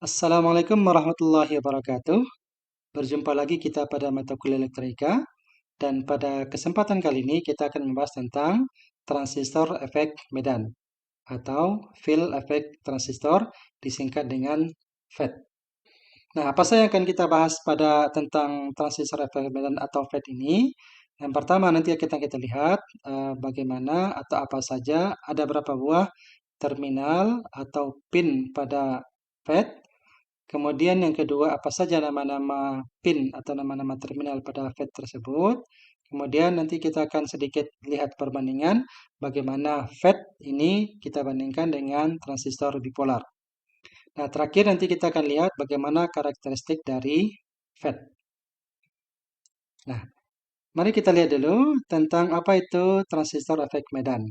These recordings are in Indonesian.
Assalamualaikum warahmatullahi wabarakatuh. Berjumpa lagi kita pada mata kuliah elektronika dan pada kesempatan kali ini kita akan membahas tentang transistor efek medan atau field effect transistor disingkat dengan FET. Nah, apa saja yang akan kita bahas pada tentang transistor efek medan atau FET ini? Yang pertama nanti kita lihat bagaimana atau apa saja ada berapa buah terminal atau pin pada FET. Kemudian yang kedua, apa saja nama-nama pin atau nama-nama terminal pada FET tersebut. Kemudian nanti kita akan sedikit lihat perbandingan bagaimana FET ini kita bandingkan dengan transistor bipolar. Nah, terakhir nanti kita akan lihat bagaimana karakteristik dari FET. Nah, mari kita lihat dulu tentang apa itu transistor efek medan.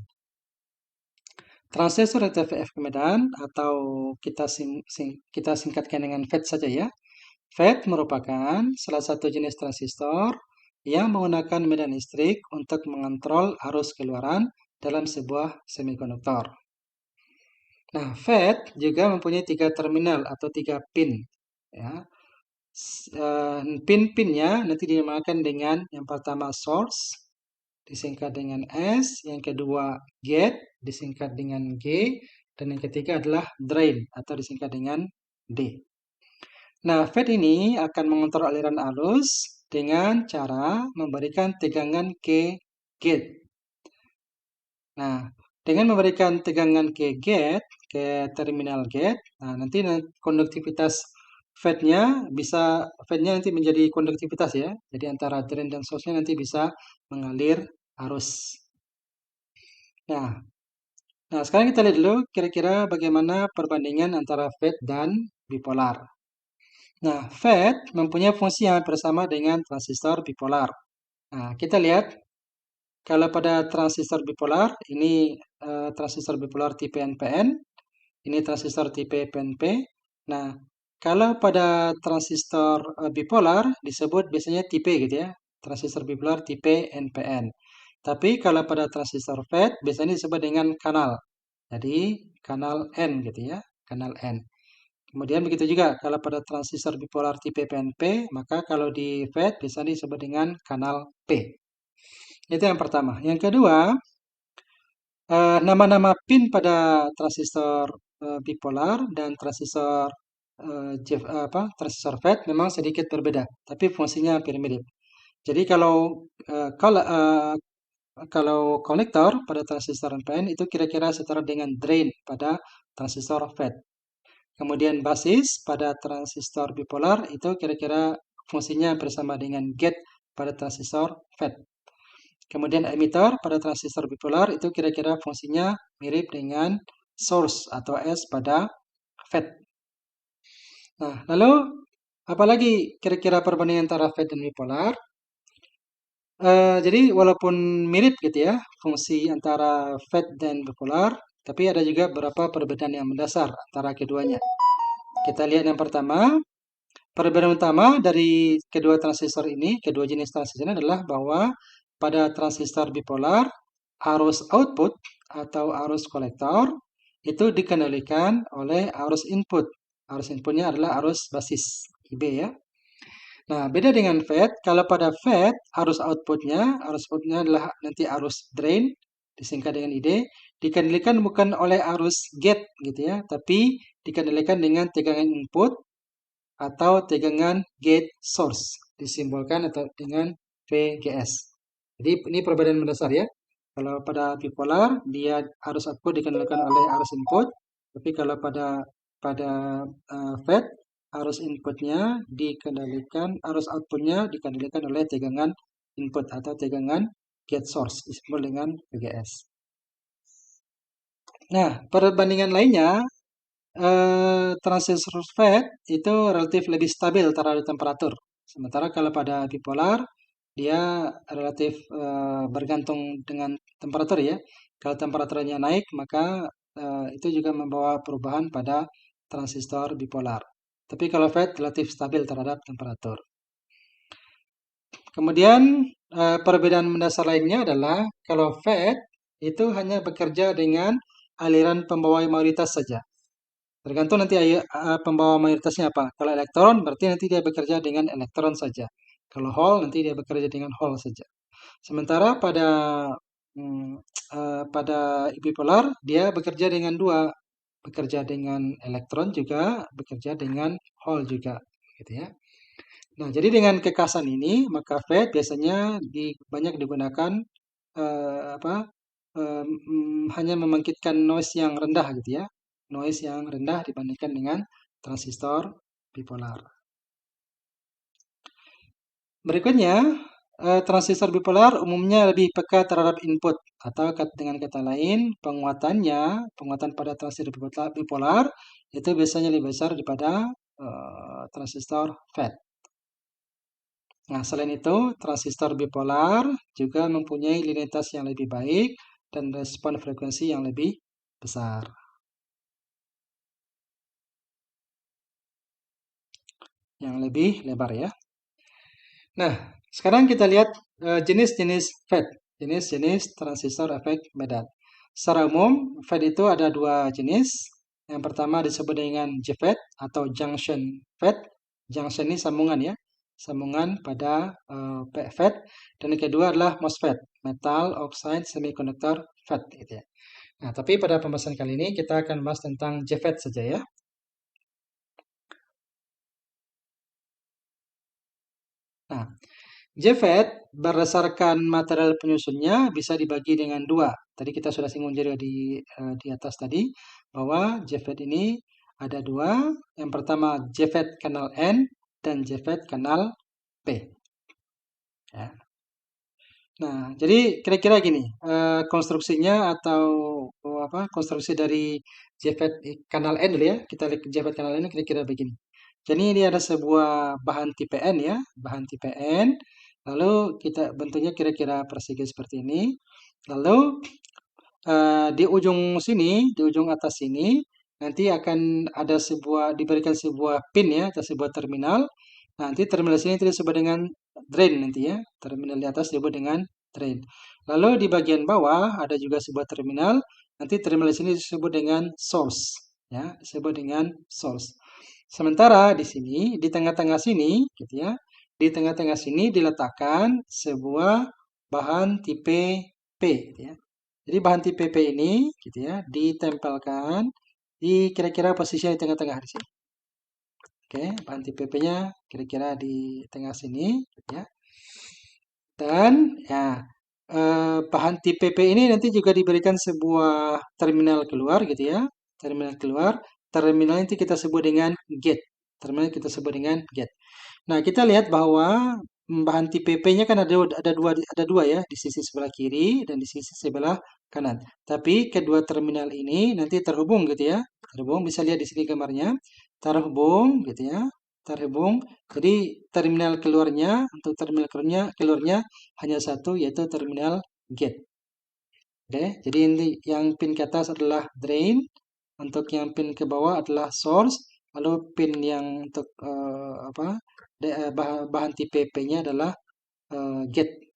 Transistor efek medan atau kita singkatkan dengan FET saja ya. FET merupakan salah satu jenis transistor yang menggunakan medan listrik untuk mengontrol arus keluaran dalam sebuah semikonduktor. Nah, FET juga mempunyai 3 terminal atau 3 pin. Ya. Pin-pinnya nanti dinamakan dengan yang pertama source, disingkat dengan S, yang kedua gate, disingkat dengan G, dan yang ketiga adalah drain atau disingkat dengan D. Nah, FET ini akan mengontrol aliran arus dengan cara memberikan tegangan ke gate. Nah, dengan memberikan tegangan ke gate, ke terminal gate, nah nanti konduktivitas FET-nya nanti menjadi konduktivitas ya. Jadi antara drain dan source-nya nanti bisa mengalir arus. Nah, sekarang kita lihat dulu kira-kira bagaimana perbandingan antara FET dan bipolar. Nah, FET mempunyai fungsi yang hampir sama dengan transistor bipolar. Nah, kita lihat kalau pada transistor bipolar, ini transistor bipolar tipe NPN, ini transistor tipe PNP. Nah, kalau pada transistor bipolar disebut biasanya tipe gitu ya, transistor bipolar tipe NPN. Tapi kalau pada transistor FET biasanya disebut dengan kanal. Jadi kanal N gitu ya, kanal N. Kemudian begitu juga kalau pada transistor bipolar tipe PNP, maka kalau di FET biasanya disebut dengan kanal P. Itu yang pertama. Yang kedua, nama-nama pin pada transistor bipolar dan transistor transistor FET memang sedikit berbeda, tapi fungsinya hampir mirip. Jadi kalau konektor pada transistor NPN itu kira-kira setara dengan drain pada transistor FET. Kemudian basis pada transistor bipolar itu kira-kira fungsinya bersama dengan gate pada transistor FET. Kemudian emitter pada transistor bipolar itu kira-kira fungsinya mirip dengan source atau S pada FET. Nah, lalu apalagi kira-kira perbandingan antara FET dan bipolar? Jadi walaupun mirip gitu ya fungsi antara FET dan bipolar, tapi ada juga beberapa perbedaan yang mendasar antara keduanya. Kita lihat yang pertama, perbedaan utama dari kedua transistor ini, kedua jenis transistor ini adalah bahwa pada transistor bipolar, arus output atau arus kolektor itu dikendalikan oleh arus input. Arus inputnya adalah arus basis IB ya. Nah, beda dengan FET, kalau pada FET arus outputnya adalah nanti arus drain, disingkat dengan ID, dikendalikan bukan oleh arus gate gitu ya, tapi dikendalikan dengan tegangan input atau tegangan gate source, disimbolkan atau dengan VGS. Jadi ini perbedaan mendasar ya. Kalau pada bipolar dia arus output dikendalikan oleh arus input, tapi kalau pada FET arus outputnya dikendalikan oleh tegangan input atau tegangan gate source, disebut dengan VGS. Nah, perbandingan lainnya, transistor FET itu relatif lebih stabil terhadap temperatur. Sementara kalau pada bipolar, dia relatif bergantung dengan temperatur ya. Kalau temperaturnya naik, maka itu juga membawa perubahan pada transistor bipolar. Tapi kalau FET relatif stabil terhadap temperatur. Kemudian perbedaan mendasar lainnya adalah kalau FET itu hanya bekerja dengan aliran pembawa mayoritas saja. Tergantung nanti pembawa mayoritasnya apa. Kalau elektron berarti nanti dia bekerja dengan elektron saja. Kalau hole nanti dia bekerja dengan hole saja. Sementara mm, pada bipolar dia bekerja dengan dua, bekerja dengan elektron juga, bekerja dengan hole juga, gitu ya. Nah, jadi dengan kekhasan ini maka FET biasanya banyak digunakan apa hanya membangkitkan noise yang rendah gitu ya, noise yang rendah dibandingkan dengan transistor bipolar. Berikutnya, transistor bipolar umumnya lebih peka terhadap input atau dengan kata lain, penguatan pada transistor bipolar itu biasanya lebih besar daripada transistor FET. Nah, selain itu, transistor bipolar juga mempunyai linitas yang lebih baik dan respon frekuensi yang lebih besar. Yang lebih lebar ya. Nah, sekarang kita lihat jenis-jenis FET, jenis-jenis transistor efek Medat. Secara umum, FET itu ada dua jenis. Yang pertama disebut dengan JFET atau junction FET. Junction ini sambungan ya, sambungan pada FET. Dan yang kedua adalah MOSFET, Metal Oxide Semiconductor FET. Gitu ya. Nah, tapi pada pembahasan kali ini kita akan bahas tentang JFET saja ya. Nah, JFET berdasarkan material penyusunnya bisa dibagi dengan dua. Tadi kita sudah singgung juga di atas tadi bahwa JFET ini ada dua. Yang pertama JFET kanal N dan JFET kanal P. Ya. Nah, jadi kira-kira gini, konstruksinya atau konstruksi dari JFET kanal N dulu ya. Kita lihat JFET kanal N kira-kira begini. Jadi ini ada sebuah bahan tipe N ya, bahan tipe N. Lalu kita bentuknya kira-kira persegi seperti ini. Lalu di ujung sini, di ujung atas sini, nanti akan ada diberikan sebuah pin ya, atau sebuah terminal. Nanti terminal sini disebut dengan drain nanti ya. Terminal di atas disebut dengan drain. Lalu di bagian bawah ada juga sebuah terminal. Nanti terminal sini disebut dengan source ya, disebut dengan source. Sementara di sini, di tengah-tengah sini, gitu ya, di tengah-tengah sini diletakkan sebuah bahan tipe P, gitu ya. Jadi bahan tipe P ini, gitu ya, ditempelkan di kira-kira posisi di tengah-tengah di sini. Oke, bahan tipe P-nya kira-kira di tengah sini, gitu ya. Dan ya, bahan tipe P ini nanti juga diberikan sebuah terminal keluar, gitu ya, terminal keluar. Terminal nanti kita sebut dengan gate. Terminal kita sebut dengan gate. Nah, kita lihat bahwa bahan tipe P-nya kan ada dua ya, di sisi sebelah kiri dan di sisi sebelah kanan. Tapi kedua terminal ini nanti terhubung gitu ya. Terhubung, bisa lihat di sini gambarnya. Terhubung gitu ya. Terhubung. Jadi terminal keluarnya, untuk terminal keluarnya hanya satu, yaitu terminal gate. Oke, jadi ini yang pin ke atas adalah drain, untuk yang pin ke bawah adalah source, lalu pin yang untuk bahan tipe P-nya adalah gate.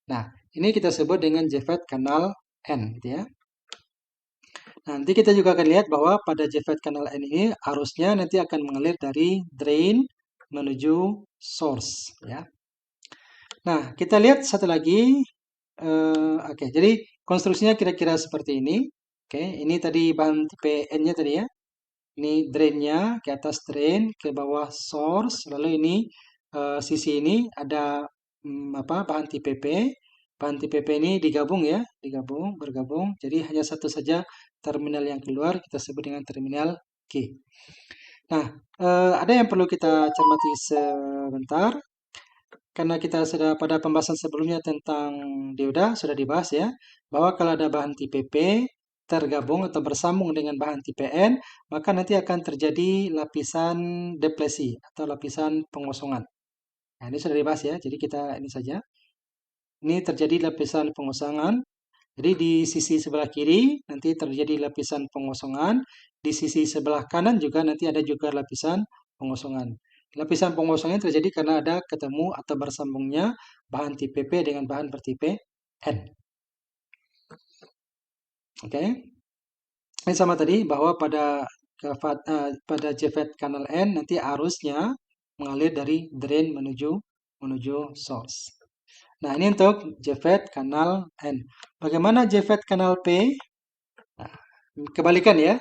Nah, ini kita sebut dengan JFET kanal N, gitu ya. Nanti kita juga akan lihat bahwa pada JFET kanal N ini arusnya nanti akan mengalir dari drain menuju source, ya. Nah, kita lihat satu lagi. Oke, jadi konstruksinya kira-kira seperti ini. Oke, ini tadi bahan tipe N-nya tadi ya. Ini drainnya, ke atas drain, ke bawah source, lalu ini sisi ini ada bahan tipe P. Bahan tipe P ini digabung ya, bergabung. Jadi hanya satu saja terminal yang keluar, kita sebut dengan terminal G. Nah, ada yang perlu kita cermati sebentar. Karena kita sudah pada pembahasan sebelumnya tentang dioda sudah dibahas ya, bahwa kalau ada bahan tipe P tergabung atau bersambung dengan bahan tipe N, maka nanti akan terjadi lapisan deplesi atau lapisan pengosongan. Nah, ini sudah dibahas ya, jadi kita ini saja. Ini terjadi lapisan pengosongan. Jadi di sisi sebelah kiri nanti terjadi lapisan pengosongan, di sisi sebelah kanan juga nanti ada juga lapisan pengosongan. Lapisan pengosongan terjadi karena ada ketemu atau bersambungnya bahan tipe P dengan bahan bertipe N. Oke. Ini sama tadi bahwa pada pada JFET kanal N, nanti arusnya mengalir dari drain menuju source. Nah, ini untuk JFET kanal N. Bagaimana JFET kanal P? Nah, kebalikan ya.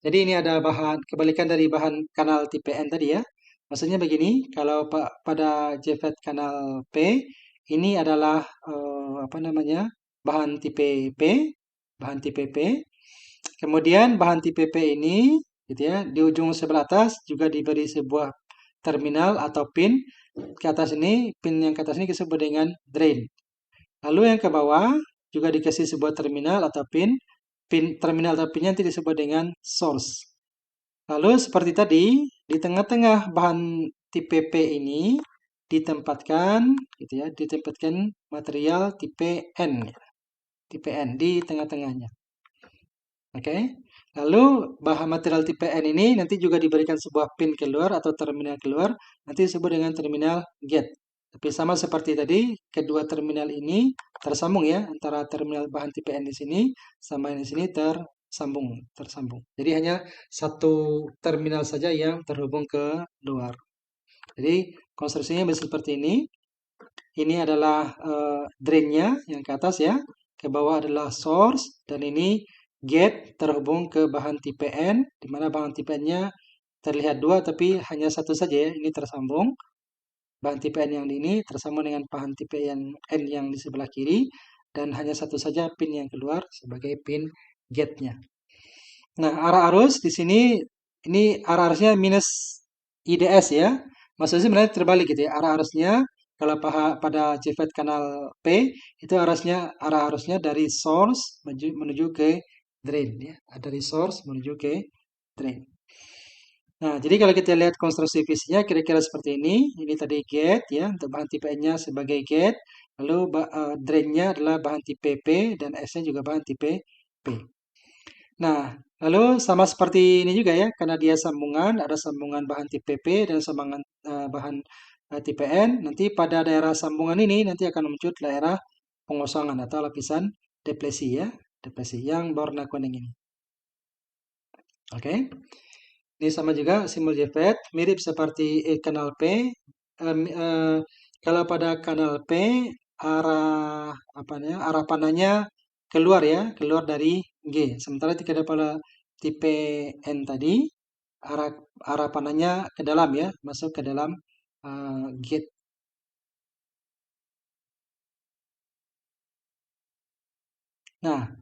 Jadi ini ada kebalikan dari bahan kanal tipe N tadi ya. Maksudnya begini, kalau pada JFET kanal P ini adalah apa namanya? Bahan tipe P, bahan tipe P. Kemudian bahan tipe P ini gitu ya, di ujung sebelah atas juga diberi sebuah terminal atau pin ke atas ini, pin yang ke atas ini disebut dengan drain. Lalu yang ke bawah juga dikasih sebuah terminal atau pin terminal atau pinnya nanti disebut dengan source. Lalu seperti tadi, di tengah-tengah bahan tipe P ini ditempatkan gitu ya, ditempatkan material tipe N, tipe N di tengah-tengahnya. Oke. Lalu bahan material tipe N ini nanti juga diberikan sebuah pin keluar atau terminal keluar, nanti disebut dengan terminal gate. Tapi sama seperti tadi, kedua terminal ini tersambung ya, antara terminal bahan tipe N di sini sama yang di sini tersambung. Jadi hanya satu terminal saja yang terhubung ke luar. Jadi konstruksinya bisa seperti ini. Ini adalah drainnya yang ke atas ya, ke bawah adalah source, dan ini gate terhubung ke bahan tipe N, di mana bahan tipe N-nya terlihat dua tapi hanya satu saja ya, ini tersambung. Bahan tipe N yang ini tersambung dengan bahan tipe N yang di sebelah kiri, dan hanya satu saja pin yang keluar sebagai pin gate-nya. Nah, arah arus di sini, ini arah arusnya minus IDS ya. Maksudnya sebenarnya terbalik gitu ya. Arah arusnya kalau pada JFET kanal P itu arah arusnya dari source menuju ke drain ya. Dari source menuju ke drain. Nah, jadi kalau kita lihat konstruksi fisiknya kira-kira seperti ini. Ini tadi gate ya, untuk bahan tipe N-nya sebagai gate. Lalu drain-nya adalah bahan tipe P dan S-nya juga bahan tipe P. Nah, lalu sama seperti ini juga ya, karena dia sambungan, ada sambungan bahan tipe P dan sambungan bahan tipe N. Nanti pada daerah sambungan ini nanti akan muncul daerah pengosongan atau lapisan depresi ya, depresi yang berwarna kuning ini. Oke. Ini sama juga simbol JFET, mirip seperti kanal P. Kalau pada kanal P arah panahnya keluar ya, keluar dari G. Sementara pada tipe N tadi arah panahnya ke dalam ya, masuk ke dalam gate. Nah,